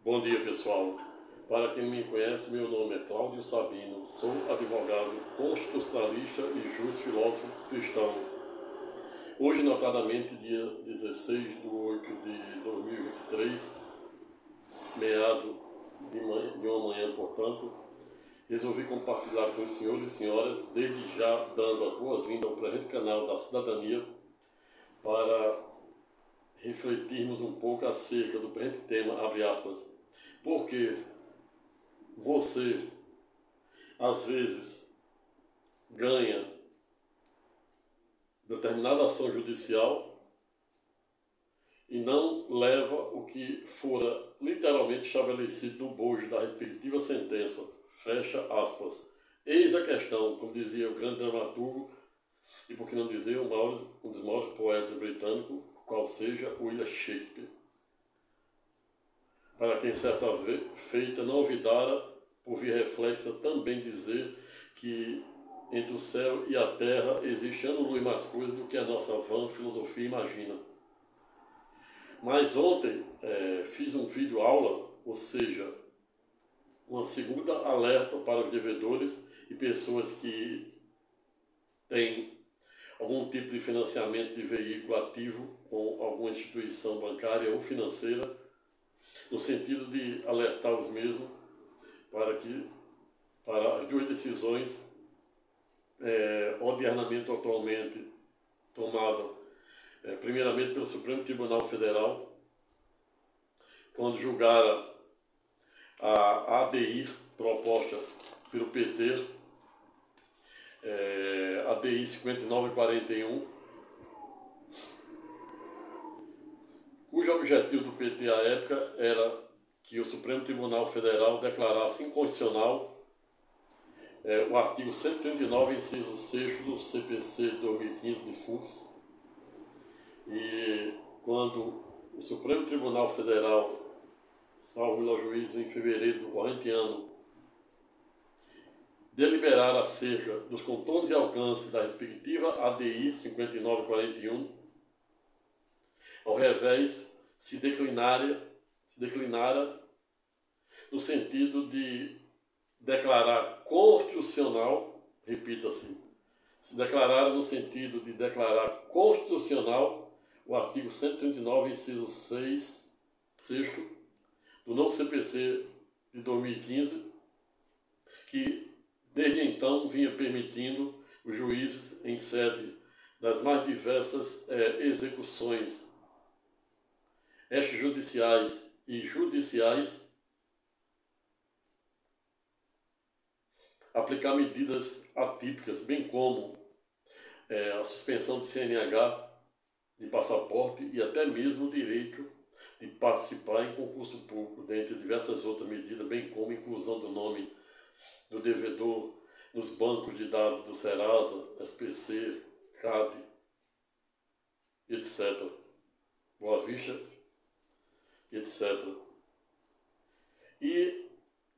Bom dia, pessoal. Para quem me conhece, meu nome é Cláudio Sabino, sou advogado constitucionalista e juiz filósofo cristão. Hoje, notadamente, dia 16 de 8 de 2023, meado de uma manhã, portanto, resolvi compartilhar com os senhores e senhoras, desde já dando as boas-vindas ao presente canal da cidadania, para refletirmos um pouco acerca do presente tema, abre aspas, porque você, às vezes, ganha determinada ação judicial e não leva o que fora literalmente estabelecido no bojo da respectiva sentença. Fecha aspas. Eis a questão, como dizia o grande dramaturgo, e por que não dizer um dos maiores poetas britânicos, qual seja William Shakespeare. Para quem certa feita não olvidara, por via reflexa, também dizer que entre o céu e a terra existe ano-luz mais coisa do que a nossa vã filosofia imagina. Mas ontem fiz um vídeo aula, ou seja, uma segunda alerta para os devedores e pessoas que têm algum tipo de financiamento de veículo ativo com alguma instituição bancária ou financeira, no sentido de alertar os mesmos para as duas decisões odiernamente atualmente tomadas, primeiramente pelo Supremo Tribunal Federal, quando julgara a ADI proposta pelo PT, ADI 5941, cujo objetivo do PT à época era que o Supremo Tribunal Federal declarasse inconstitucional o artigo 139, inciso 6 do CPC 2015 de Fux, e quando o Supremo Tribunal Federal, salvo o juízo em fevereiro do corrente ano, deliberar acerca dos contornos e alcances da respectiva ADI 5941, ao revés se declinara no sentido de declarar constitucional, repita-se, se declarar no sentido de declarar constitucional o artigo 139, inciso 6, do novo CPC de 2015, que desde então vinha permitindo os juízes, em sede das mais diversas execuções extrajudiciais e judiciais, aplicar medidas atípicas, bem como a suspensão de CNH, de passaporte e até mesmo o direito de participar em concurso público, dentre diversas outras medidas, bem como a inclusão do nome do devedor nos bancos de dados do Serasa, SPC, CAD, etc., Boa Vista, etc. E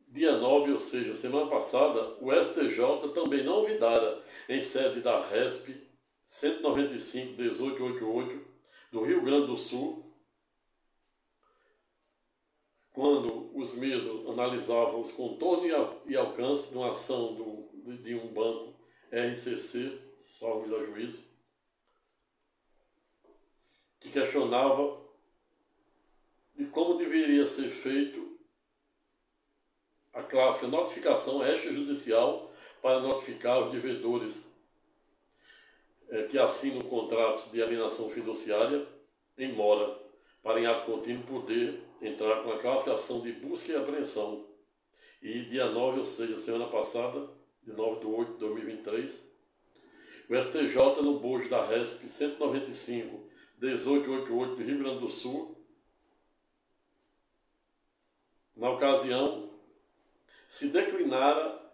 dia 9, ou seja, semana passada, o STJ também não olvidara, em sede da RESP 195-1888 do Rio Grande do Sul, quando os mesmos analisavam os contornos e alcance de uma ação de um banco RCC, salvo o melhor juízo, que questionava de como deveria ser feito a clássica notificação extrajudicial para notificar os devedores que assinam contratos de alienação fiduciária em mora, para em ato contínuo poder entrar com a classificação de busca e apreensão. E dia 9, ou seja, semana passada, de 9 de 8 de 2023, o STJ, no bojo da RESP 195-1888 do Rio Grande do Sul, na ocasião, se declinara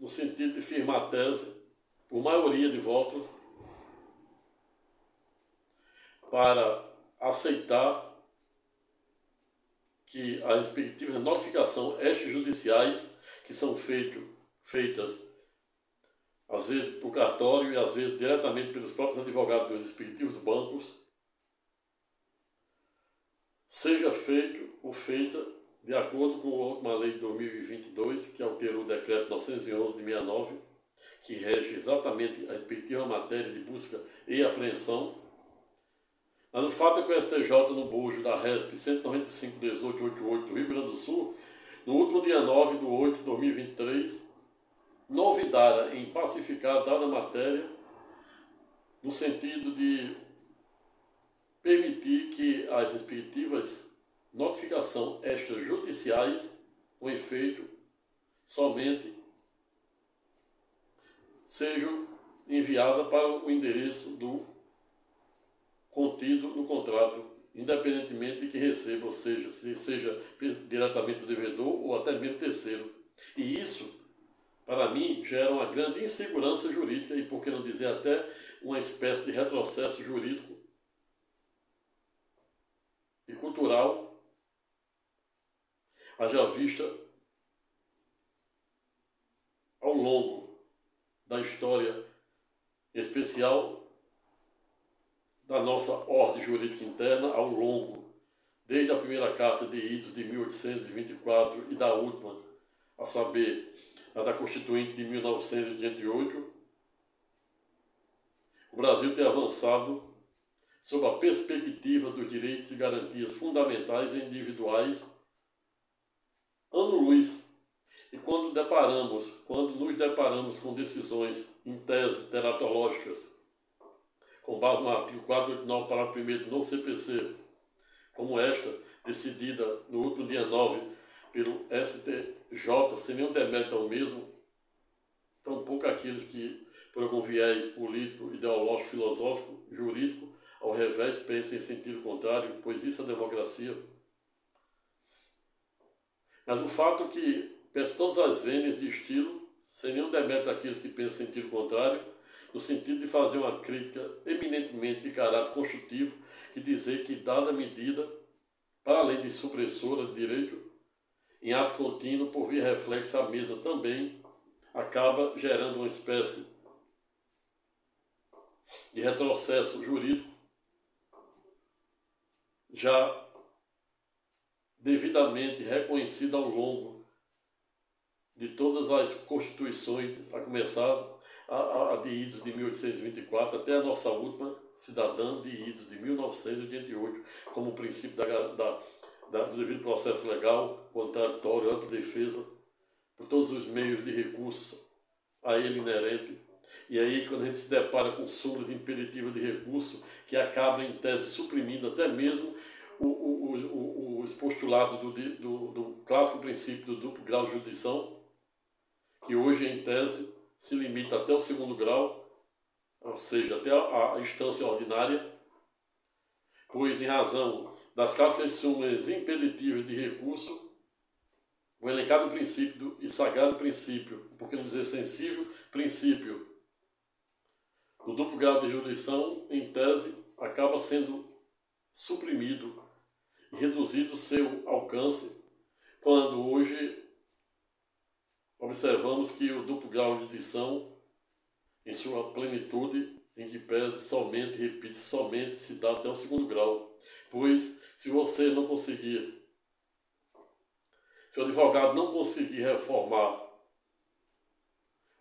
no sentido de firmar a tese, por maioria de votos, para aceitar que as respectivas notificações extrajudiciais, que são feitas às vezes por cartório e às vezes diretamente pelos próprios advogados dos respectivos bancos, seja feita de acordo com a última lei de 2022, que alterou o decreto 911 de 69, que rege exatamente a respectiva matéria de busca e apreensão. Mas o fato é que o STJ, no bojo da RESP 195.1888 do Rio Grande do Sul, no último dia 9 de 8 de 2023, novidara em pacificar dada matéria, no sentido de permitir que as respectivas notificações extrajudiciais, com efeito somente, sejam enviadas para o endereço do contido no contrato, independentemente de que receba, ou seja, se seja diretamente o devedor ou até mesmo terceiro. E isso, para mim, gera uma grande insegurança jurídica e, por que não dizer, até uma espécie de retrocesso jurídico e cultural, haja vista ao longo da história, em especial da nossa ordem jurídica interna, ao longo, desde a primeira Carta de Itos de 1824 e da última, a saber, a da Constituinte de 1988, o Brasil tem avançado sob a perspectiva dos direitos e garantias fundamentais e individuais, ano-luz. E quando nos deparamos com decisões em tese teratológicas, com base no artigo 489, parágrafo 1º do novo CPC, como esta, decidida no último dia 9 pelo STJ, sem nenhum demérito ao mesmo, tampouco aqueles que, por algum viés político, ideológico, filosófico, jurídico, ao revés, pensam em sentido contrário, pois isso é democracia. Mas o fato é que peço todas as vênias de estilo, sem nenhum demérito àqueles que pensam em sentido contrário, no sentido de fazer uma crítica eminentemente de caráter construtivo e dizer que, dada a medida, para além de supressora de direito, em ato contínuo, por via reflexa, a mesma também acaba gerando uma espécie de retrocesso jurídico, já devidamente reconhecido ao longo de todas as constituições, a começar a de Idos de 1824 até a nossa última cidadã de Idos de 1988, como princípio do devido processo legal, contraditório, ampla defesa, por todos os meios de recurso a ele inerente. E aí, quando a gente se depara com súmulas imperativas de recurso, que acabam, em tese, suprimindo até mesmo os postulados do clássico princípio do duplo grau de jurisdição, que hoje, em tese, se limita até o segundo grau, ou seja, até a instância ordinária, pois, em razão das clássicas súmulas imperativas de recurso, o elencado princípio e sagrado princípio, por que não dizer sensível princípio, do duplo grau de jurisdição, em tese, acaba sendo suprimido e reduzido seu alcance, quando hoje observamos que o duplo grau de jurisdição, em sua plenitude, em que pese somente, repito, somente se dá até o segundo grau. Pois, se você não conseguir, se o advogado não conseguir reformar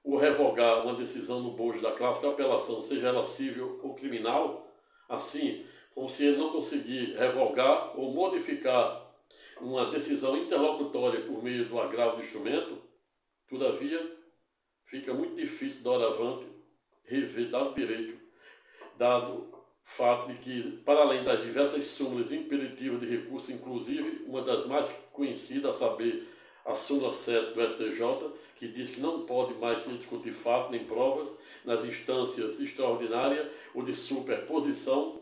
ou revogar uma decisão no bojo da clássica apelação, seja ela civil ou criminal, assim como se ele não conseguir revogar ou modificar uma decisão interlocutória por meio do agravo do instrumento, todavia, fica muito difícil, doravante, rever dado direito, dado o fato de que, para além das diversas súmulas imperativas de recurso, inclusive uma das mais conhecidas, a saber, a súmula 7 do STJ, que diz que não pode mais se discutir fato nem provas nas instâncias extraordinárias ou de superposição.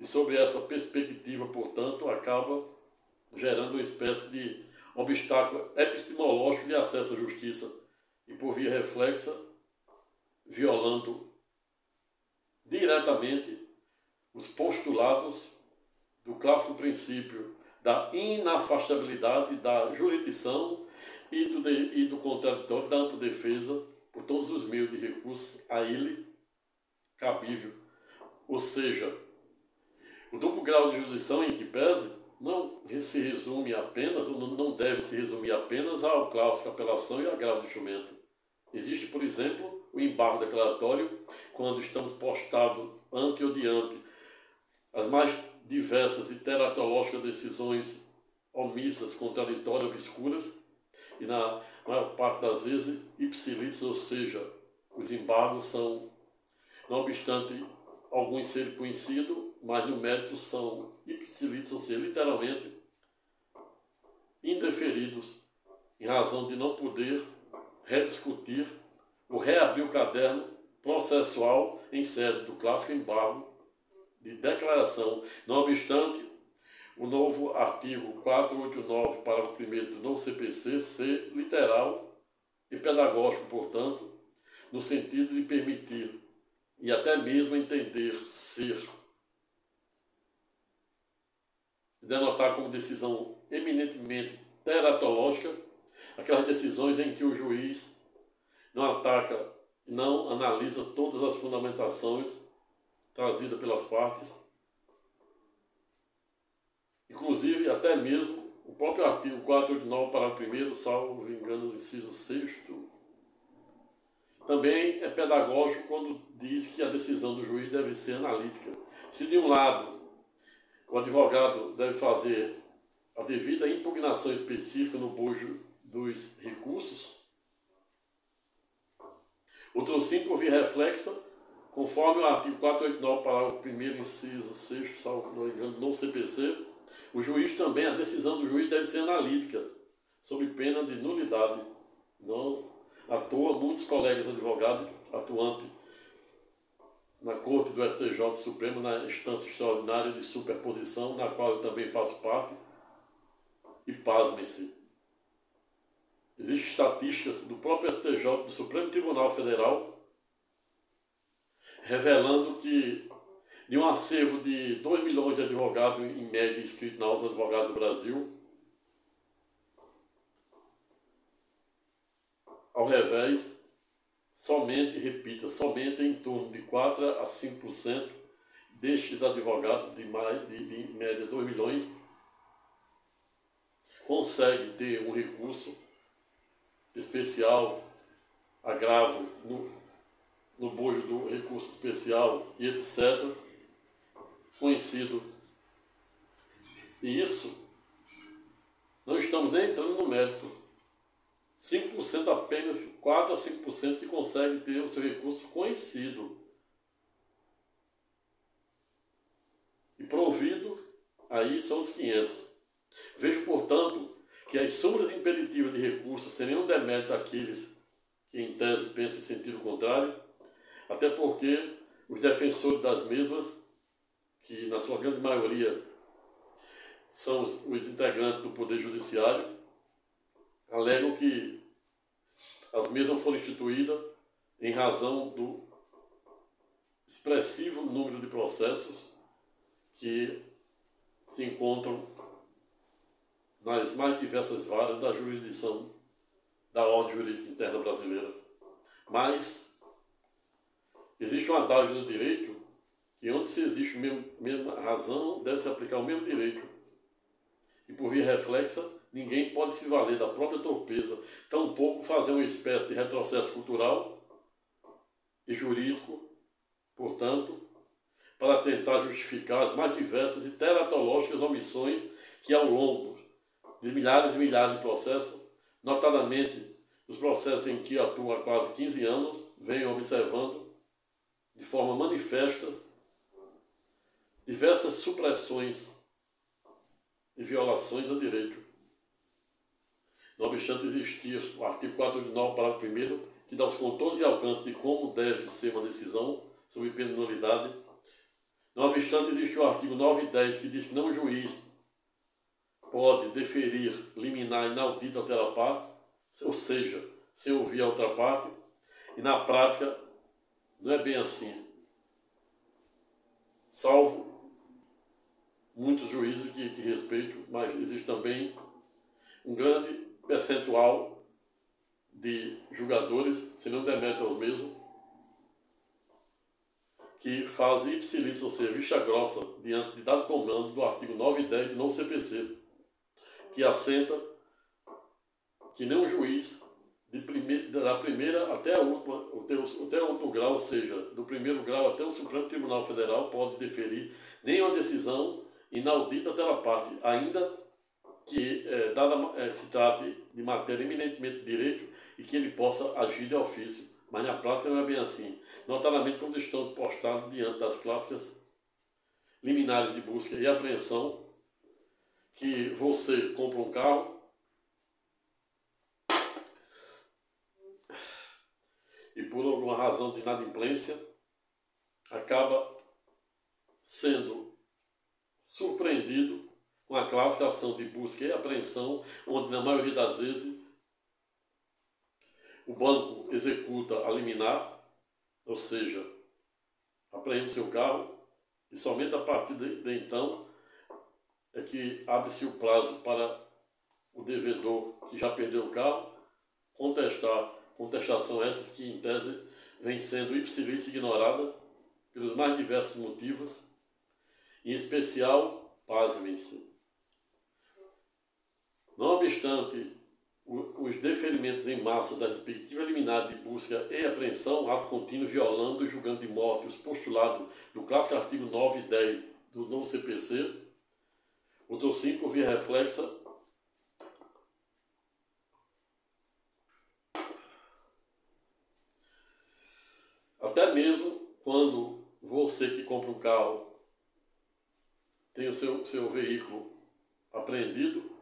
E sobre essa perspectiva, portanto, acaba gerando uma espécie de obstáculo epistemológico de acesso à justiça e, por via reflexa, violando diretamente os postulados do clássico princípio da inafastabilidade da jurisdição e do contraditório da ampla defesa por todos os meios de recurso a ele cabível. Ou seja, o duplo grau de jurisdição, em que pese, não se resume apenas, ou não deve se resumir apenas ao clássico apelação e agravo do instrumento. Existe, por exemplo, o embargo declaratório, quando estamos postados ante ou diante as mais diversas e teratológicas decisões omissas, contraditórias, obscuras, e na maior parte das vezes ipsilícitas, ou seja, os embargos são, não obstante alguns serem conhecidos, mas no mérito são ipsilícitas, ou seja, literalmente indeferidos, em razão de não poder rediscutir ou reabrir o caderno processual em sede do clássico embargo de declaração. Não obstante, o novo artigo 489, parágrafo 1º do novo CPC, ser literal e pedagógico, portanto, no sentido de permitir e até mesmo entender ser, denotar como decisão eminentemente teratológica aquelas decisões em que o juiz não ataca, não analisa todas as fundamentações trazidas pelas partes, inclusive até mesmo o próprio artigo 489, parágrafo 1º, salvo engano, no inciso 6º, também é pedagógico quando diz que a decisão do juiz deve ser analítica. Se de um lado o advogado deve fazer a devida impugnação específica no bojo dos recursos, outro sim por via reflexa, conforme o artigo 489, parágrafo 1º, inciso 6º, salvo não engano, no CPC, o juiz também, a decisão do juiz deve ser analítica, sob pena de nulidade. Não à toa, muitos colegas advogados atuantes na Corte do STJ Supremo, na instância extraordinária de superposição, na qual eu também faço parte, e pasmem-se, existem estatísticas do próprio STJ, do Supremo Tribunal Federal, revelando que de um acervo de 2 milhões de advogados em média inscritos na Ordem dos Advogados do Brasil, ao revés, somente, repita, somente em torno de 4 a 5% destes advogados de média 2 milhões consegue ter um recurso especial, agravo no bojo do recurso especial e etc., conhecido. E isso, não estamos nem entrando no mérito. 5% apenas, 4 a 5% que consegue ter o seu recurso conhecido. E provido, aí são os 500. Vejo, portanto, que as súmulas impeditivas de recursos seriam um demérito daqueles que, em tese, pensam em sentido contrário, até porque os defensores das mesmas, que na sua grande maioria são os integrantes do Poder Judiciário, alegam que as mesmas foram instituídas em razão do expressivo número de processos que se encontram nas mais diversas varas da jurisdição da ordem jurídica interna brasileira. Mas existe uma adágio do direito que onde se existe a mesma razão deve se aplicar o mesmo direito. E por via reflexa, ninguém pode se valer da própria torpeza, tampouco fazer uma espécie de retrocesso cultural e jurídico, portanto, para tentar justificar as mais diversas e teratológicas omissões que ao longo de milhares e milhares de processos, notadamente os processos em que atuo há quase 15 anos, venho observando de forma manifesta diversas supressões e violações ao direito. Não obstante existir o artigo 489, parágrafo 1º, que dá os contornos e alcances de como deve ser uma decisão sob pena de nulidade. Não obstante existir o artigo 9 e 10, que diz que não o juiz pode deferir liminar inaudita altera parte, ou seja, sem ouvir a outra parte, e na prática não é bem assim. Salvo muitos juízes que respeito, mas existe também um grande percentual de julgadores, se não demérito aos mesmos, que faz ipsilício, ou seja, vista grossa, diante de dado comando do artigo 9 e 10 do novo CPC, que assenta que nem um juiz da primeira até a última, até o último grau, ou seja, do primeiro grau até o Supremo Tribunal Federal, pode deferir nenhuma decisão inaudita pela parte, ainda que se trate de matéria eminentemente de direito e que ele possa agir de ofício. Mas na prática não é bem assim. Notadamente quando estão postados diante das clássicas liminares de busca e apreensão, que você compra um carro e por alguma razão de inadimplência acaba sendo surpreendido com a clássica ação de busca e apreensão, onde na maioria das vezes o banco executa a liminar, ou seja, apreende seu carro, e somente a partir de então é que abre-se o prazo para o devedor que já perdeu o carro contestação essas que em tese vem sendo ipsilícia ignorada pelos mais diversos motivos, em especial, pasmem-se, não obstante os deferimentos em massa da respectiva liminar de busca e apreensão, ato contínuo violando e julgando de morte os postulados do clássico artigo 9 e 10 do novo CPC, outro sim, por via reflexa, até mesmo quando você que compra um carro tem o seu veículo apreendido,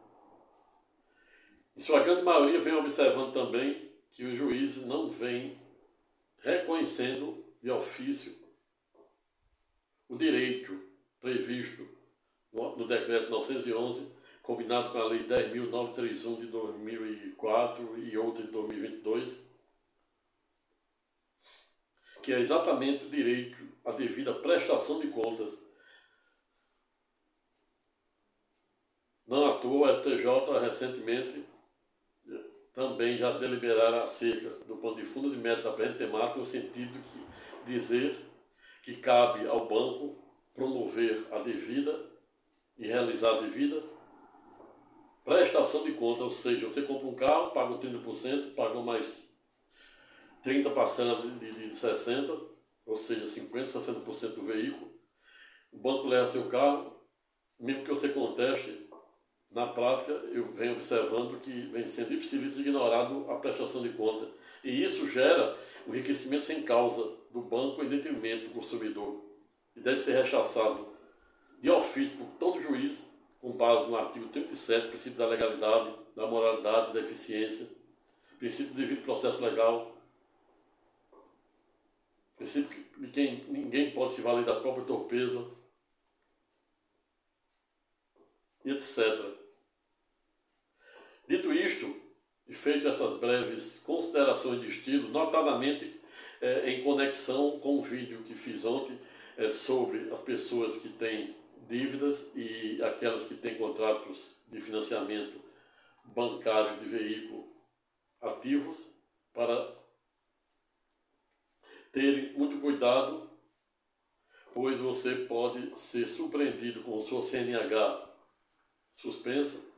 em sua grande maioria vem observando também que os juízes não vêm reconhecendo de ofício o direito previsto no decreto 911, combinado com a lei 10.931 de 2004 e outra de 2022, que é exatamente o direito à devida prestação de contas. Não à toa, o STJ recentemente também já deliberaram acerca do plano de fundo de mérito da presente temática, no sentido de dizer que cabe ao banco promover a devida e realizar a devida prestação de contas, ou seja, você compra um carro, paga 30%, paga mais 30 parcelas de 60%, ou seja, 50%, 60% do veículo, o banco leva seu carro, mesmo que você conteste, na prática, eu venho observando que vem sendo ipsilício ignorado a prestação de conta. E isso gera um enriquecimento sem causa do banco em detrimento do consumidor. E deve ser rechaçado de ofício por todo juiz, com base no artigo 37, princípio da legalidade, da moralidade, da eficiência, princípio do devido processo legal, princípio de que ninguém pode se valer da própria torpeza, e etc. Dito isto, e feito essas breves considerações de estilo, notadamente em conexão com o vídeo que fiz ontem sobre as pessoas que têm dívidas e aquelas que têm contratos de financiamento bancário de veículo ativos, para terem muito cuidado, pois você pode ser surpreendido com sua CNH suspensa,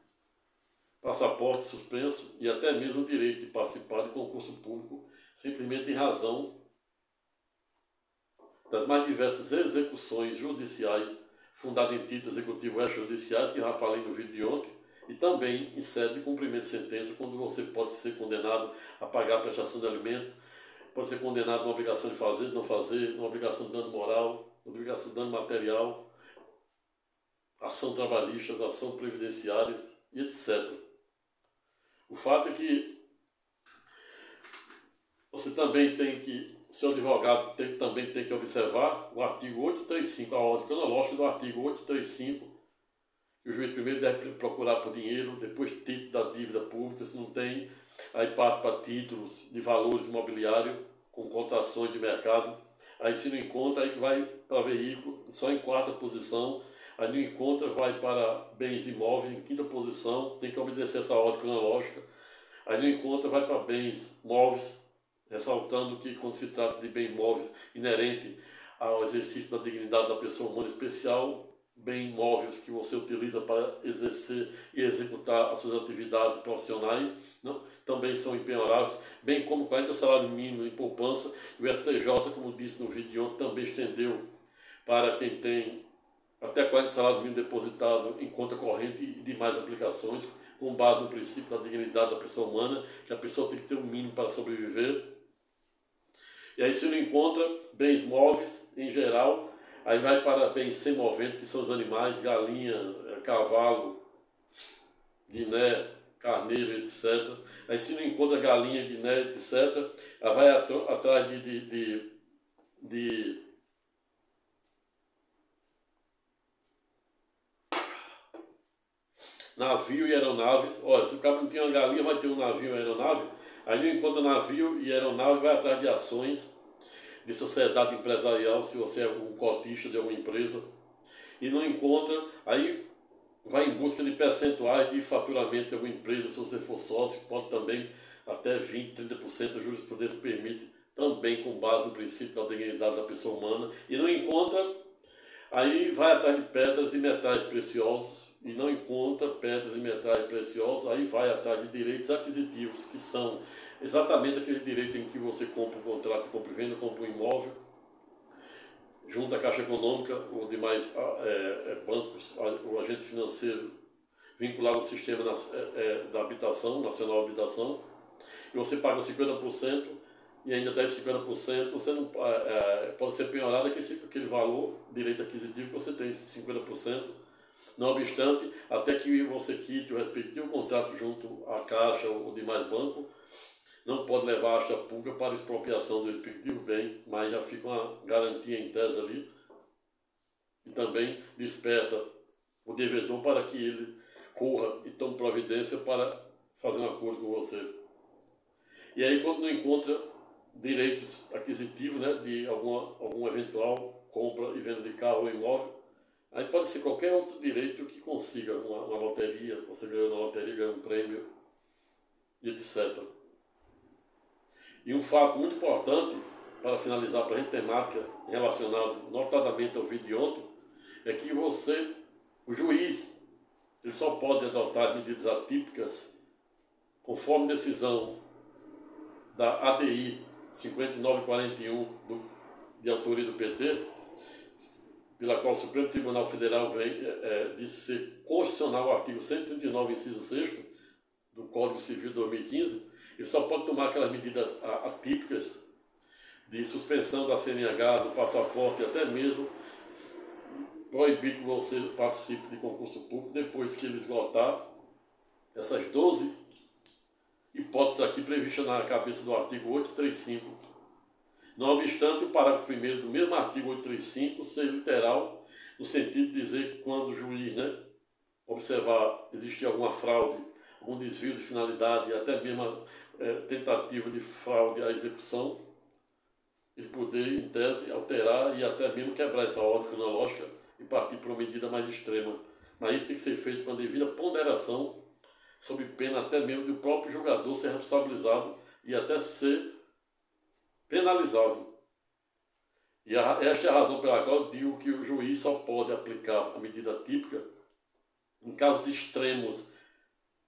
passaporte suspenso e até mesmo o direito de participar de concurso público, simplesmente em razão das mais diversas execuções judiciais fundadas em títulos executivos extrajudiciais, que já falei no vídeo de ontem, e também em sede de cumprimento de sentença, quando você pode ser condenado a pagar a prestação de alimento, pode ser condenado a uma obrigação de fazer, de não fazer, uma obrigação de dano moral, uma obrigação de dano material, ação trabalhista, ação previdenciária e etc. O fato é que você também tem que, o seu advogado também tem que observar o artigo 835, a ordem cronológica do artigo 835, que o juiz primeiro deve procurar por dinheiro, depois título da dívida pública, se não tem, aí parte para títulos de valores imobiliários com cotações de mercado, aí se não encontra, aí vai para veículo, só em quarta posição, aí não encontra, vai para bens imóveis, em quinta posição, tem que obedecer essa ordem cronológica. Aí não encontra, vai para bens móveis, ressaltando que quando se trata de bens móveis inerente ao exercício da dignidade da pessoa humana, especial bem móveis que você utiliza para exercer e executar as suas atividades profissionais, não? Também são impenhoráveis, bem como 40 salários mínimos em poupança. O STJ, como disse no vídeo de ontem, também estendeu para quem tem até 40 salários mínimos depositados em conta corrente e demais aplicações, com base no princípio da dignidade da pessoa humana, que a pessoa tem que ter um mínimo para sobreviver. E aí, se não encontra bens móveis em geral, aí vai para bens semoventes, que são os animais, galinha, cavalo, guiné, carneiro, etc. Aí, se não encontra galinha, guiné, etc., aí vai atrás de navio e aeronaves. Olha, se o cara não tem uma galinha, vai ter um navio e aeronave. Aí não encontra navio e aeronave, vai atrás de ações de sociedade empresarial, se você é um cotista de alguma empresa. E não encontra, aí vai em busca de percentuais de faturamento de alguma empresa, se você for sócio, pode também até 20%, 30% a jurisprudência permite, também com base no princípio da dignidade da pessoa humana. E não encontra, aí vai atrás de pedras e metais preciosos, e não encontra pedras e metais preciosos, aí vai atrás de direitos aquisitivos, que são exatamente aquele direito em que você compra um contrato de compra e venda, compra um imóvel, junto à Caixa Econômica ou demais bancos, o agente financeiro vinculado ao sistema da habitação, nacional de habitação, e você paga 50% e ainda deve 50%, você não, pode ser penhorado aquele valor, direito aquisitivo que você tem, 50%. Não obstante, até que você quite o respectivo contrato junto à Caixa ou demais banco, não pode levar a acha pública para expropriação do respectivo bem, mas já fica uma garantia em tese ali, e também desperta o devedor para que ele corra e tome providência para fazer um acordo com você. E aí, quando não encontra direitos aquisitivos, né, de algum eventual compra e venda de carro ou imóvel, aí pode ser qualquer outro direito que consiga, uma loteria, você ganhou na loteria, ganhou um prêmio, etc. E um fato muito importante, para finalizar para a gente temática relacionada notadamente ao vídeo de ontem, é que você, o juiz, ele só pode adotar medidas atípicas conforme decisão da ADI 5941 de autoria do PT, pela qual o Supremo Tribunal Federal disse ser constitucional o artigo 139, inciso 6º, do Código Civil de 2015, ele só pode tomar aquelas medidas atípicas de suspensão da CNH, do passaporte, e até mesmo proibir que você participe de concurso público depois que ele esgotar essas 12 hipóteses aqui previstas na cabeça do artigo 835. Não obstante, o parágrafo 1º do mesmo artigo 835 ser literal, no sentido de dizer que quando o juiz, né, observar existir alguma fraude, algum desvio de finalidade e até mesmo tentativa de fraude à execução, ele poder, em tese, alterar e até mesmo quebrar essa ordem cronológica e partir para uma medida mais extrema. Mas isso tem que ser feito com a devida ponderação, sob pena até mesmo do próprio julgador ser responsabilizado e até ser penalizado. E esta é a razão pela qual eu digo que o juiz só pode aplicar a medida típica em casos extremos.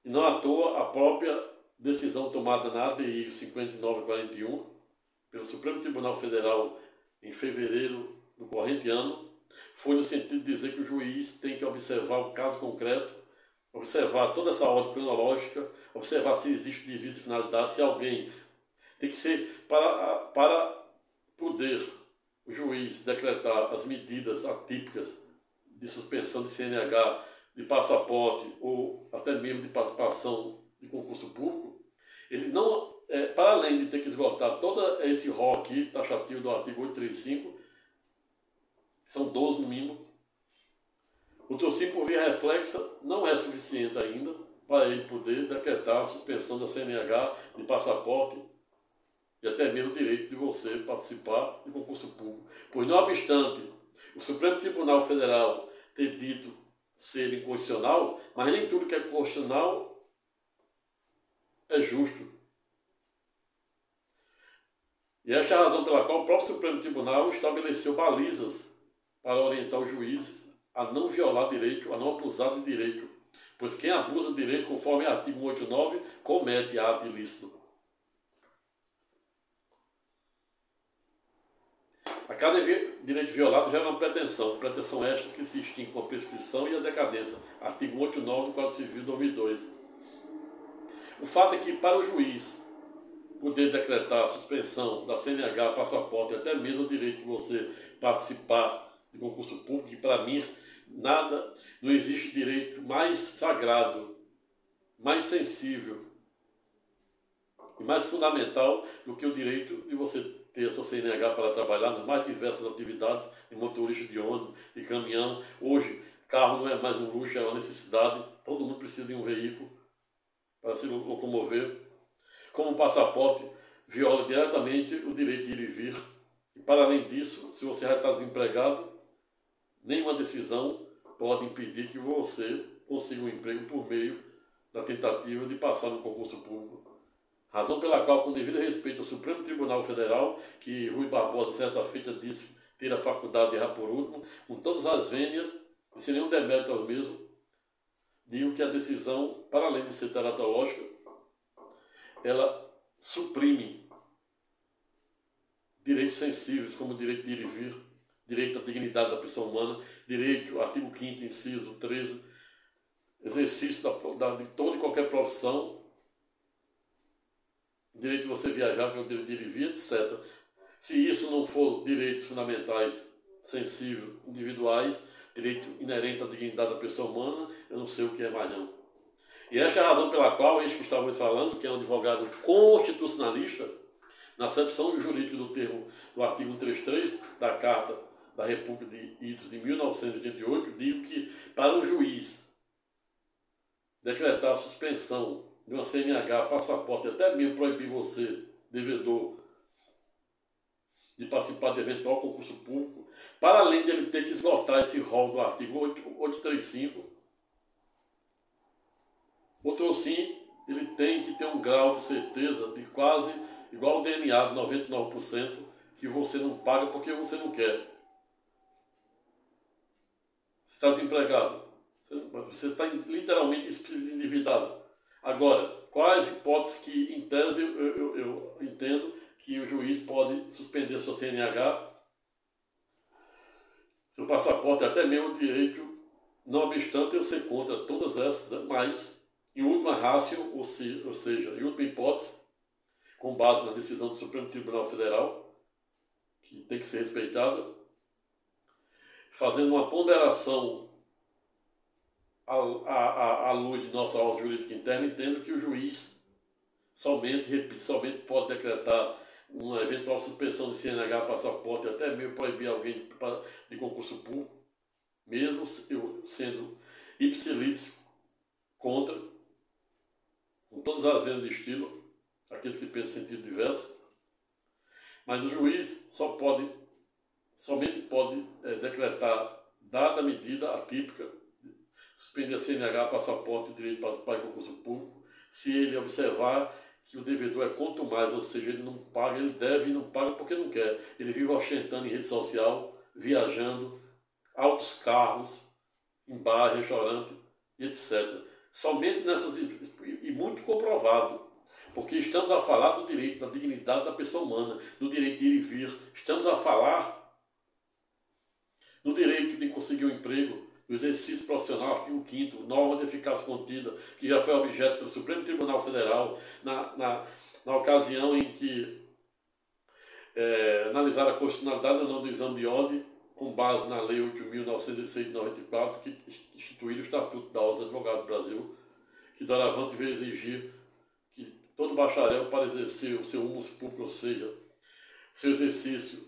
E não à toa a própria decisão tomada na ADI 5941 pelo Supremo Tribunal Federal em fevereiro do corrente ano foi no sentido de dizer que o juiz tem que observar o caso concreto, observar toda essa ordem cronológica, observar se existe desvio de finalidade, se alguém tem que ser para poder o juiz decretar as medidas atípicas de suspensão de CNH, de passaporte ou até mesmo de participação de concurso público. Ele não, para além de ter que esgotar todo esse rol aqui, taxativo do artigo 835, que são 12 no mínimo, o trocínio por via reflexa não é suficiente ainda para ele poder decretar a suspensão da CNH, de passaporte e até mesmo o direito de você participar de concurso público. Pois, não obstante o Supremo Tribunal Federal ter dito ser inconstitucional, mas nem tudo que é constitucional é justo. E esta é a razão pela qual o próprio Supremo Tribunal estabeleceu balizas para orientar os juízes a não violar direito, a não abusar de direito, pois quem abusa de direito, conforme o artigo 189, comete ato ilícito. A cada direito violado gera uma pretensão esta que se extingue com a prescrição e a decadência, artigo 189 do Código Civil de 2002. O fato é que, para o juiz poder decretar a suspensão da CNH, passaporte, até mesmo o direito de você participar de concurso público, que para mim não existe direito mais sagrado, mais sensível e mais fundamental do que o direito de você ter a sua CNH para trabalhar nas mais diversas atividades, de motorista de ônibus, de caminhão. Hoje, carro não é mais um luxo, é uma necessidade, todo mundo precisa de um veículo para se locomover. Como passaporte, viola diretamente o direito de ir e vir. E para além disso, se você já está desempregado, nenhuma decisão pode impedir que você consiga um emprego por meio da tentativa de passar no concurso público. Razão pela qual, com devido respeito ao Supremo Tribunal Federal, que Rui Barbosa, certa feita, disse ter a faculdade de errar por último, com todas as vênias, e sem nenhum demérito ao mesmo, digo que a decisão, para além de ser teratológica, ela suprime direitos sensíveis, como o direito de ir e vir, direito à dignidade da pessoa humana, direito, artigo 5º, inciso 13, exercício de toda e qualquer profissão, direito de você viajar, que é o direito de ir e vir, etc. Se isso não for direitos fundamentais, sensíveis, individuais, direito inerente à dignidade da pessoa humana, eu não sei o que é mais não. E essa é a razão pela qual, este que estávamos falando, que é um advogado constitucionalista, na acepção jurídica do termo do artigo 133 da Carta da República de Itos de 1988, digo que para o juiz decretar a suspensão de uma CNH, passaporte, até mesmo proibir você, devedor, de participar de eventual concurso público, para além de ele ter que esgotar esse rol do artigo 835, outro sim, ele tem que ter um grau de certeza de quase igual ao DNA de 99%, que você não paga porque você não quer. Você está desempregado, você está literalmente endividado. Agora, quais hipóteses que, em tese, eu entendo que o juiz pode suspender sua CNH, seu passaporte, até mesmo o direito, não obstante eu ser contra todas essas, mas, em última ratio, ou seja, em última hipótese, com base na decisão do Supremo Tribunal Federal, que tem que ser respeitada, fazendo uma ponderação à luz de nossa ordem jurídica interna, entendo que o juiz somente pode decretar uma eventual suspensão de CNH, passaporte, até mesmo proibir alguém de concurso público, mesmo eu sendo ipsilítico contra, com todas as vendas de estilo, aqueles que pensam em sentido diverso, mas o juiz somente pode decretar, dada a medida atípica, suspender a CNH, passaporte e direito de participar de concurso público, se ele observar que o devedor é quanto mais, ou seja, ele não paga, ele deve e não paga porque não quer. Ele vive ostentando em rede social, viajando, altos carros, em bar, restaurante, etc. Somente nessas, e muito comprovado, porque estamos a falar do direito, da dignidade da pessoa humana, do direito de ir e vir, estamos a falar do direito de conseguir um emprego, do exercício profissional, artigo 5º, norma de eficácia contida, que já foi objeto pelo Supremo Tribunal Federal, na ocasião em que analisaram a constitucionalidade ou não do exame de ordem, com base na Lei 8.906 de 94, que instituiu o Estatuto da Ordem dos Advogados do Brasil, que doravante veio exigir que todo bacharel, para exercer o seu humus público, ou seja, seu exercício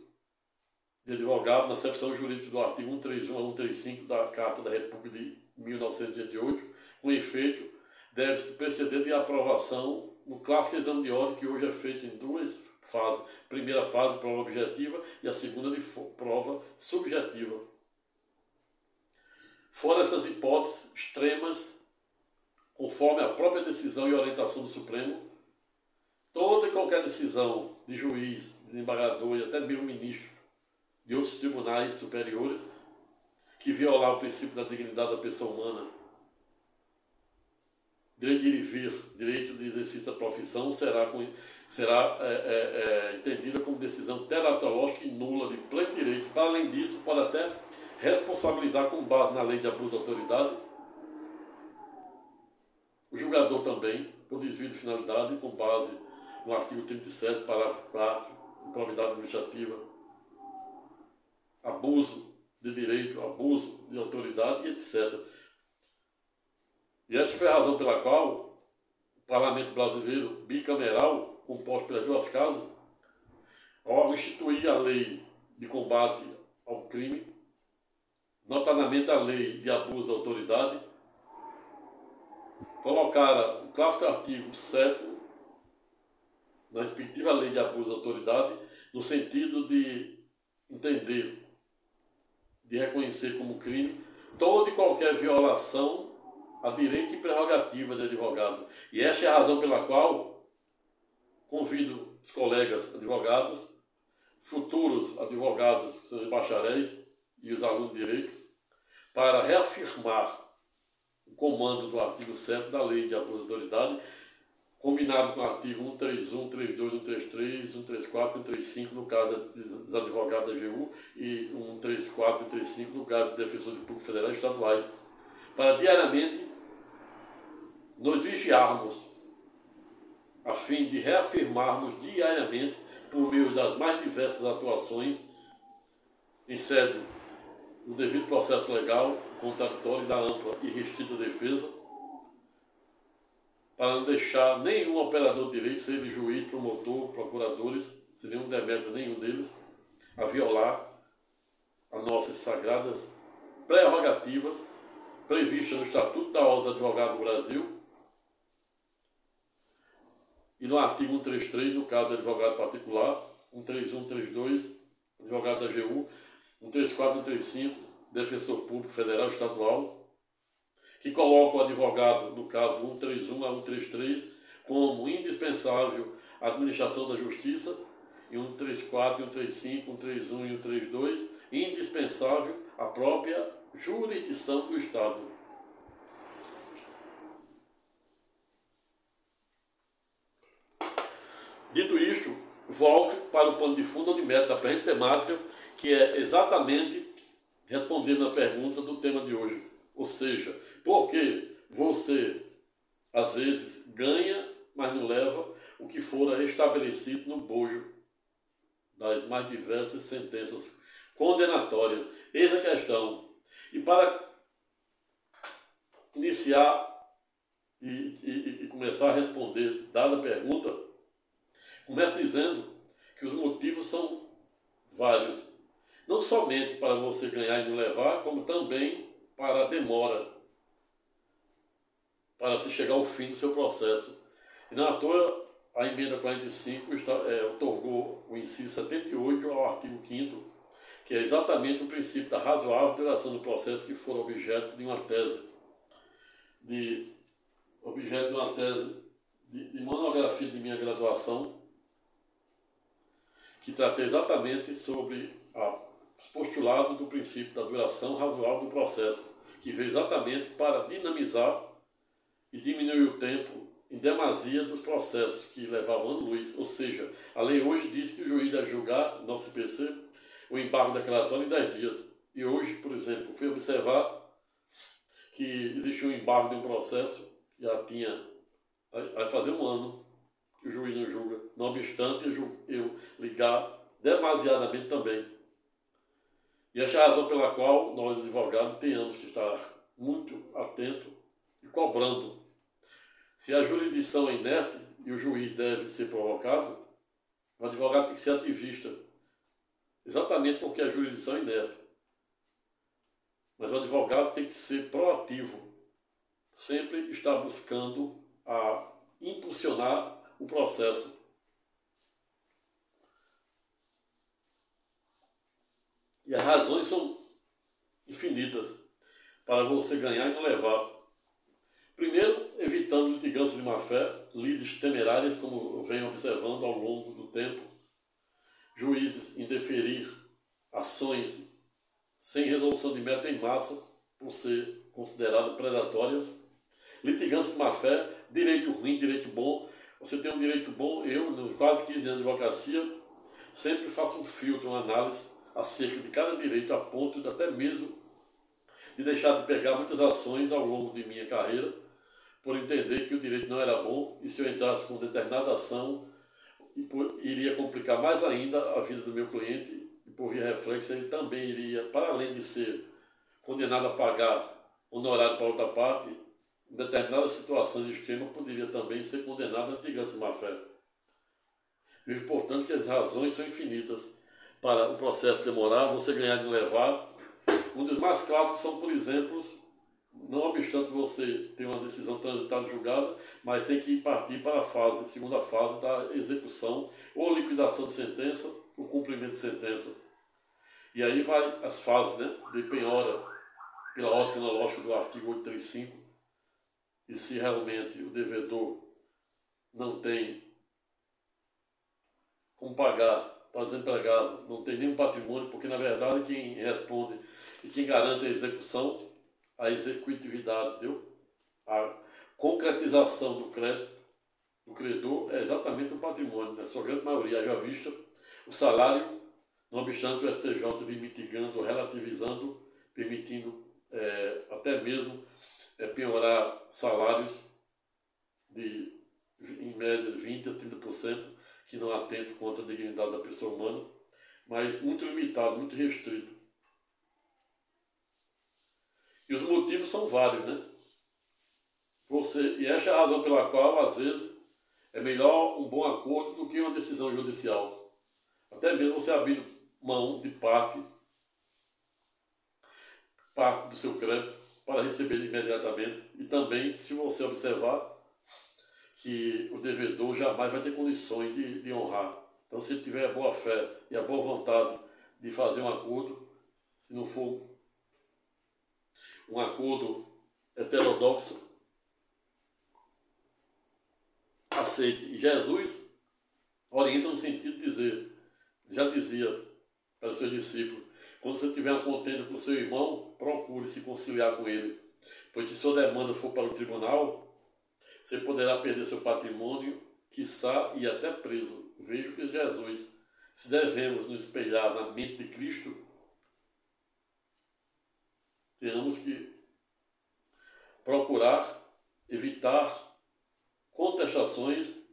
de advogado, na acepção jurídica do artigo 131 a 135 da Carta da República de 1988, com efeito, deve-se preceder de aprovação no clássico exame de ordem, que hoje é feito em duas fases. Primeira fase, prova objetiva, e a segunda de prova subjetiva. Fora essas hipóteses extremas, conforme a própria decisão e orientação do Supremo, toda e qualquer decisão de juiz, de desembargador e até mesmo ministro de outros tribunais superiores que violar o princípio da dignidade da pessoa humana, direito de ir e vir, direito de exercício da profissão, será entendida como decisão teratológica e nula de pleno direito. Para além disso, pode até responsabilizar com base na lei de abuso de autoridade o julgador também, por desvio de finalidade, com base no artigo 37, parágrafo 4, improbidade administrativa, abuso de direito, abuso de autoridade e etc. E esta foi a razão pela qual o Parlamento Brasileiro bicameral, composto pelas duas casas, ao instituir a lei de combate ao crime, notadamente a lei de abuso da autoridade, colocara o clássico artigo 7º na respectiva lei de abuso da autoridade, no sentido de entender, de reconhecer como crime toda e qualquer violação a direito e prerrogativa de advogado. E esta é a razão pela qual convido os colegas advogados, futuros advogados, que são bacharéis e os alunos de direito, para reafirmar o comando do artigo 7 da Lei de Abuso de Autoridade, combinado com o artigo 131, 132, 133, 134 e 135, no caso dos advogados da AGU, e 134 e 135, no caso dos defensores públicos federais e estaduais, para diariamente nos vigiarmos, a fim de reafirmarmos diariamente, por meio das mais diversas atuações, em sede do devido processo legal, contraditório e da ampla e restrita defesa, para não deixar nenhum operador de direito, seja juiz, promotor, procuradores, sem nenhum demérito nenhum deles, a violar as nossas sagradas prerrogativas previstas no Estatuto da Ordem dos Advogados do Brasil e no artigo 133, no caso de advogado particular, 131, 132, advogado da AGU, 134, 135, defensor público federal e estadual, que coloca o advogado, no caso 131 a 133, como indispensável à administração da justiça, e 134, 135, 131 e 132, indispensável à própria jurisdição do Estado. Dito isto, volto para o pano de fundo onde mete da presente temática, que é exatamente respondendo a pergunta do tema de hoje. Ou seja, por que você, às vezes, ganha, mas não leva o que fora estabelecido no bojo das mais diversas sentenças condenatórias? Eis a questão. E para iniciar e começar a responder dada a pergunta, começo dizendo que os motivos são vários. Não somente para você ganhar e não levar, como também para a demora, para se chegar ao fim do seu processo. E não à toa, a emenda 45 otorgou o inciso 78 ao artigo 5º, que é exatamente o princípio da razoável duração do processo que for objeto de uma tese, de monografia de minha graduação, que tratei exatamente sobre os postulados do princípio da duração razoável do processo, que veio exatamente para dinamizar e diminuir o tempo em demasia dos processos que levavam anos-luz. Ou seja, a lei hoje diz que o juiz deve julgar, no CPC, o embargo declaratório em 10 dias. E hoje, por exemplo, fui observar que existe um embargo de um processo que já tinha, vai fazer um ano que o juiz não julga, não obstante eu ligar demasiadamente também. E essa é a razão pela qual nós, advogados, tenhamos que estar muito atentos e cobrando. Se a jurisdição é inerte e o juiz deve ser provocado, o advogado tem que ser ativista, exatamente porque a jurisdição é inerte. Mas o advogado tem que ser proativo, sempre estar buscando impulsionar o processo. E as razões são infinitas para você ganhar e não levar. Primeiro, evitar evitando litigância de má-fé, lides temerárias, como eu venho observando ao longo do tempo, juízes indeferir ações sem resolução de meta em massa, por ser consideradas predatórias, litigância de má-fé, direito ruim, direito bom. Você tem um direito bom, eu, em quase 15 anos de advocacia, sempre faço um filtro, uma análise acerca de cada direito, a ponto de até mesmo de deixar de pegar muitas ações ao longo de minha carreira, por entender que o direito não era bom, e se eu entrasse com determinada ação, iria complicar mais ainda a vida do meu cliente, e por via reflexo ele também iria, para além de ser condenado a pagar honorário para outra parte, em determinadas situações extremas poderia também ser condenado a litigância de má-fé. Vejo, portanto, que as razões são infinitas para o processo demorar, você ganhar de levar. Um dos mais clássicos são, por exemplo, não obstante você ter uma decisão transitada julgada, mas tem que partir para a segunda fase da execução ou liquidação de sentença, o cumprimento de sentença. E aí vai as fases, né, de penhora, pela ordem cronológica do artigo 835, e se realmente o devedor não tem como pagar para desempregado, não tem nenhum patrimônio, porque na verdade quem responde e quem garante a execução, a executividade, entendeu? A concretização do crédito do credor é exatamente o patrimônio, na sua grande maioria, haja vista o salário, não obstante o STJ vir mitigando, relativizando, permitindo até mesmo penhorar salários de, em média, 20% a 30%, que não atente contra a dignidade da pessoa humana, mas muito limitado, muito restrito. E os motivos são vários, né? E essa é a razão pela qual, às vezes, é melhor um bom acordo do que uma decisão judicial. Até mesmo você abrir mão de parte do seu crédito para receber imediatamente. E também, se você observar que o devedor jamais vai ter condições de honrar. Então, se tiver a boa fé e a boa vontade de fazer um acordo, se não for um acordo heterodoxo, aceite. E Jesus orienta no sentido de dizer, já dizia para os seus discípulos, quando você tiver uma contenda com o seu irmão, procure se conciliar com ele, pois se sua demanda for para o tribunal, você poderá perder seu patrimônio, quiçá e até preso. Vejo que Jesus, se devemos nos espelhar na mente de Cristo, teremos que procurar evitar contestações,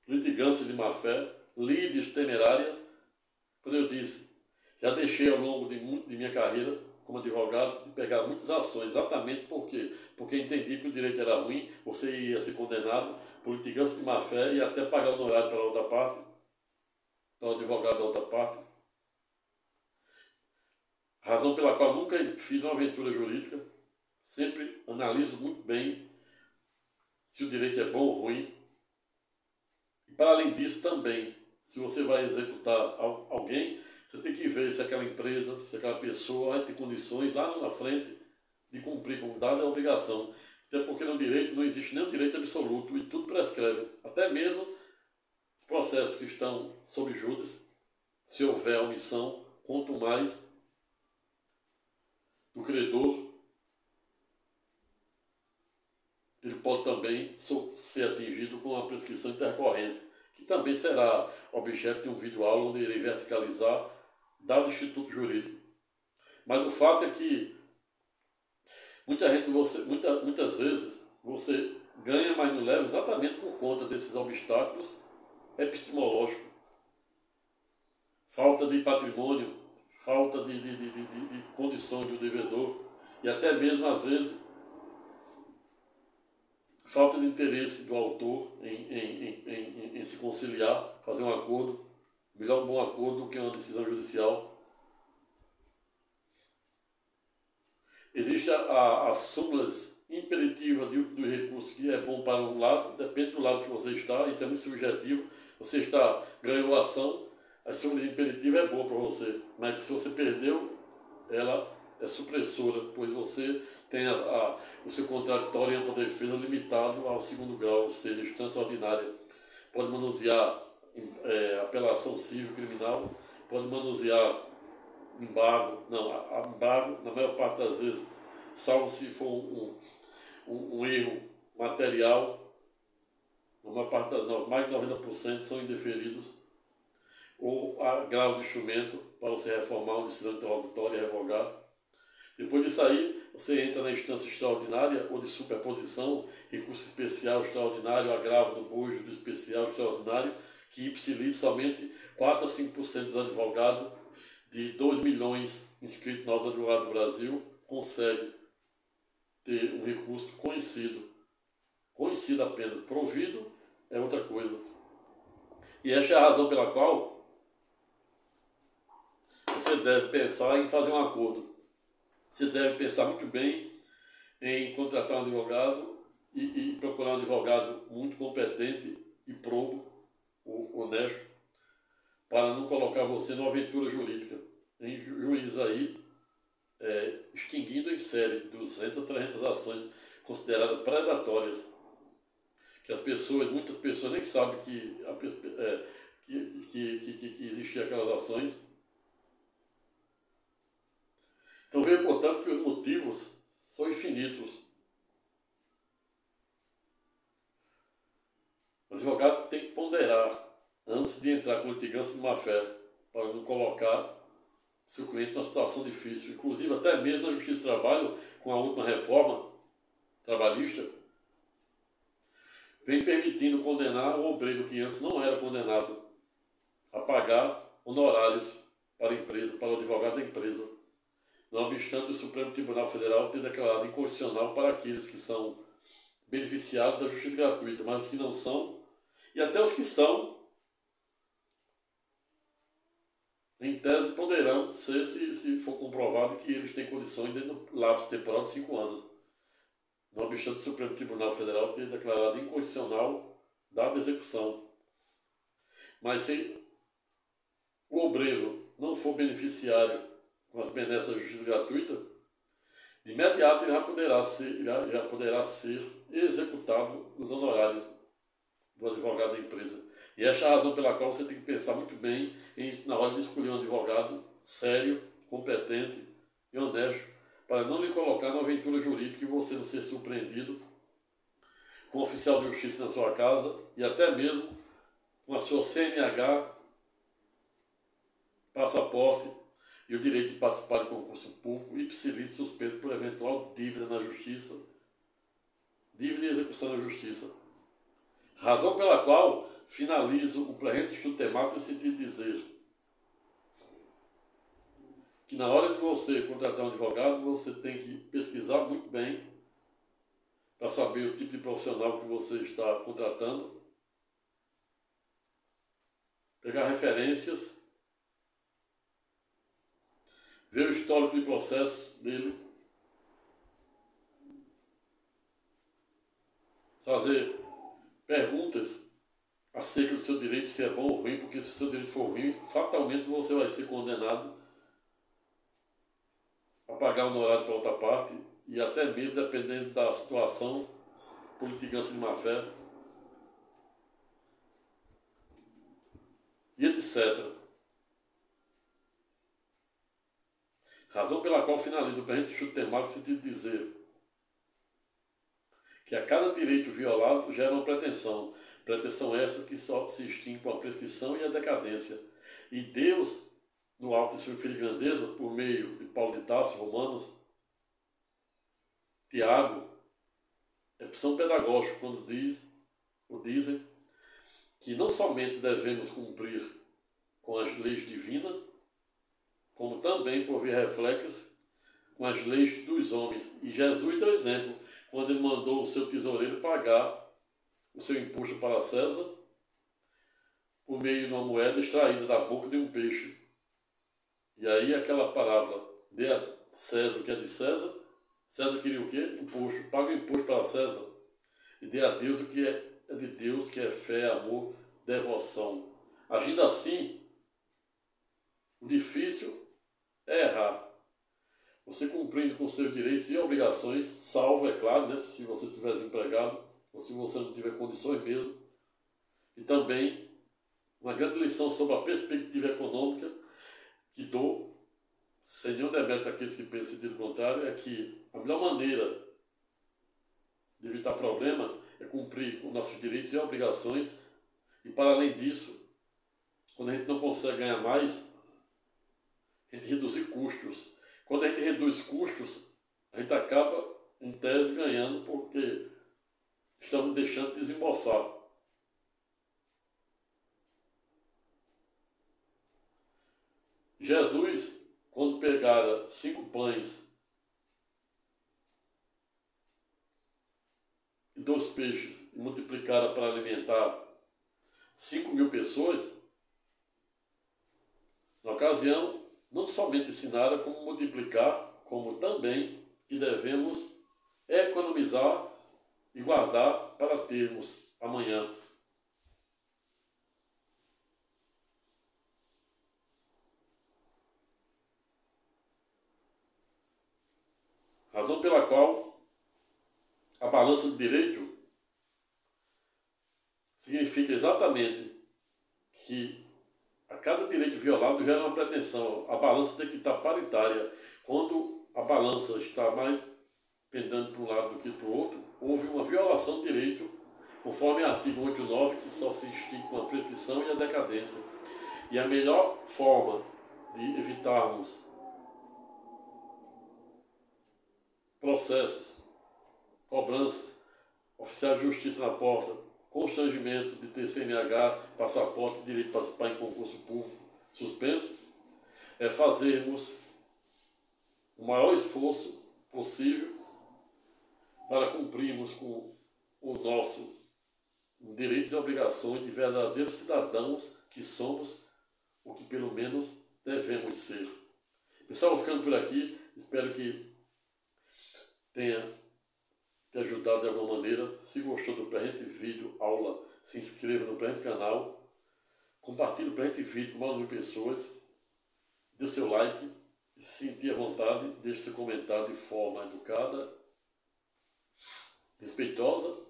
litigâncias de má-fé, lides temerárias. Quando eu disse, já deixei ao longo de minha carreira como advogado de pegar muitas ações, exatamente porque entendi que o direito era ruim, você ia ser condenado por litigância de má-fé e até pagar honorário para a outra parte, para o advogado da outra parte. Razão pela qual nunca fiz uma aventura jurídica, sempre analiso muito bem se o direito é bom ou ruim. E para além disso também, se você vai executar alguém, você tem que ver se aquela empresa, se aquela pessoa vai ter condições lá na frente de cumprir como dada a obrigação. Até porque no direito não existe nenhum direito absoluto e tudo prescreve. Até mesmo os processos que estão sob júdice, se houver omissão, quanto mais do credor, ele pode também ser atingido com uma prescrição intercorrente, que também será objeto de um vídeo-aula onde irei verticalizar dado instituto jurídico. Mas o fato é que muitas vezes você ganha, mas não leva exatamente por conta desses obstáculos epistemológicos. Falta de patrimônio, falta de condições do devedor e até mesmo, às vezes, falta de interesse do autor em se conciliar, fazer um acordo. Melhor um bom acordo do que uma decisão judicial. Existe as súmulas imperativas do recurso, que é bom para um lado, depende do lado que você está, isso é muito subjetivo. Você ganhou a ação, a súmula imperativa é boa para você, mas se você perdeu, ela é supressora, pois você tem o seu contraditório em ampla defesa limitado ao segundo grau, ou seja, instância ordinária. Pode manusear apelação civil criminal, pode manusear embargo, embargo, na maior parte das vezes, salvo se for um erro material, mais de 90% são indeferidos, ou agravo de instrumento para você reformar uma decisão interlocutória e revogar. Depois disso aí, você entra na instância extraordinária ou de superposição, recurso especial extraordinário, agravo do bojo do especial extraordinário, que ipsilite somente 4 a 5% dos advogados de 2 milhões inscritos nos advogados do Brasil consegue ter um recurso conhecido apenas, provido é outra coisa. E essa é a razão pela qual você deve pensar em fazer um acordo. Você deve pensar muito bem em contratar um advogado e procurar um advogado muito competente e probo, honesto, para não colocar você numa aventura jurídica. Tem juiz aí extinguindo em série 200, 300 ações consideradas predatórias, que muitas pessoas nem sabem que existiam aquelas ações. Então veja, portanto, que os motivos são infinitos. O advogado tem que ponderar antes de entrar com litigância de má-fé, para não colocar seu cliente numa situação difícil. Inclusive, até mesmo na Justiça do Trabalho, com a última reforma trabalhista, vem permitindo condenar o obreiro que antes não era condenado a pagar honorários para a empresa, para o advogado da empresa. Não obstante o Supremo Tribunal Federal ter declarado inconstitucional para aqueles que são beneficiados da justiça gratuita, mas os que não são, e até os que são, em tese, poderão ser, se for comprovado que eles têm condições dentro do lapso temporal de 5 anos. Não obstante o Supremo Tribunal Federal ter declarado inconstitucional dada execução. Mas se o obreiro não for beneficiário com as benesses da justiça gratuita, de imediato ele já poderá ser executado nos honorários do advogado da empresa. E essa é a razão pela qual você tem que pensar muito bem na hora de escolher um advogado sério, competente e honesto, para não lhe colocar numa aventura jurídica e você não ser surpreendido com um oficial de justiça na sua casa e até mesmo com a sua CNH, passaporte e o direito de participar de concurso público e ipsilite suspeito por eventual dívida na justiça, dívida e execução na justiça. Razão pela qual finalizo o presente estudo temático no sentido de dizer que na hora de você contratar um advogado, você tem que pesquisar muito bem para saber o tipo de profissional que você está contratando, pegar referências, ver o histórico de processo dele, fazer perguntas acerca do seu direito, se é bom ou ruim, porque se o seu direito for ruim, fatalmente você vai ser condenado a pagar honorário para outra parte e até mesmo, dependendo da situação, por litigância de má-fé e etc. Razão pela qual finalizo o presente estudo temático no sentido de dizer que a cada direito violado gera uma pretensão essa que só se extingue com a prescrição e a decadência. E Deus, no alto de sua filha grandeza, por meio de Paulo de Tarso, Romanos, Tiago, são pedagógicos quando dizem que não somente devemos cumprir com as leis divinas, como também por via reflexos com as leis dos homens. E Jesus deu exemplo quando ele mandou o seu tesoureiro pagar o seu imposto para César por meio de uma moeda extraída da boca de um peixe. E aí aquela parábola, dê a César o que é de César. César queria o quê? Imposto. Paga o imposto para César. E dê a Deus o que é de Deus, que é fé, amor, devoção. Agindo assim, o difícil é errar. Você cumprindo com seus direitos e obrigações, salvo, é claro, né, se você estiver desempregado ou se você não tiver condições mesmo. E também uma grande lição sobre a perspectiva econômica que dou, sem nenhum demérito àqueles que pensam em sentido contrário, é que a melhor maneira de evitar problemas é cumprir com nossos direitos e obrigações. E para além disso, quando a gente não consegue ganhar mais, a gente reduzir custos. Quando a gente reduz custos, a gente acaba, em tese, ganhando, porque estamos deixando de desembolsar. Jesus, quando pegara 5 pães e 2 peixes e multiplicara para alimentar 5.000 pessoas, na ocasião, não somente ensinara como multiplicar, como também que devemos economizar e guardar para termos amanhã. Razão pela qual a balança de direito significa exatamente que a cada direito violado gera uma pretensão. A balança tem que estar paritária. Quando a balança está mais pendendo para um lado do que para o outro, houve uma violação de direito, conforme o artigo 89, que só se extingue com a prescrição e a decadência. E a melhor forma de evitarmos processos, cobranças, oficiais de justiça na porta, constrangimento de ter CNH, passaporte, direito de participar em concurso público suspenso, é fazermos o maior esforço possível para cumprirmos com o nosso direitos e obrigações de verdadeiros cidadãos que somos, ou que pelo menos devemos ser. Pessoal, vou ficando por aqui, espero que tenha te ajudado de alguma maneira. Se gostou do presente vídeo, aula, se inscreva no presente canal, compartilhe o presente vídeo com mais de 1.000 pessoas, dê o seu like, e se sentir à vontade, deixe seu comentário de forma educada, respeitosa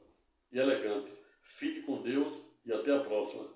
e elegante. Fique com Deus e até a próxima.